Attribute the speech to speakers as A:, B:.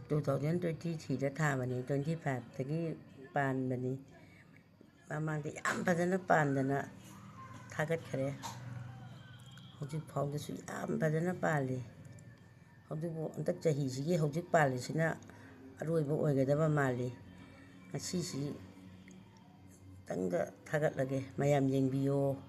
A: 2023 dah thamani 25 tagi pan bani mamang ti am padana pan dana thagat khare hojik phau da su am padana pali hojik bo antak chahi sigi hojik pali sina aroi bo oigadaba mali ngasi si tangda thagat lage mayam yengbiyo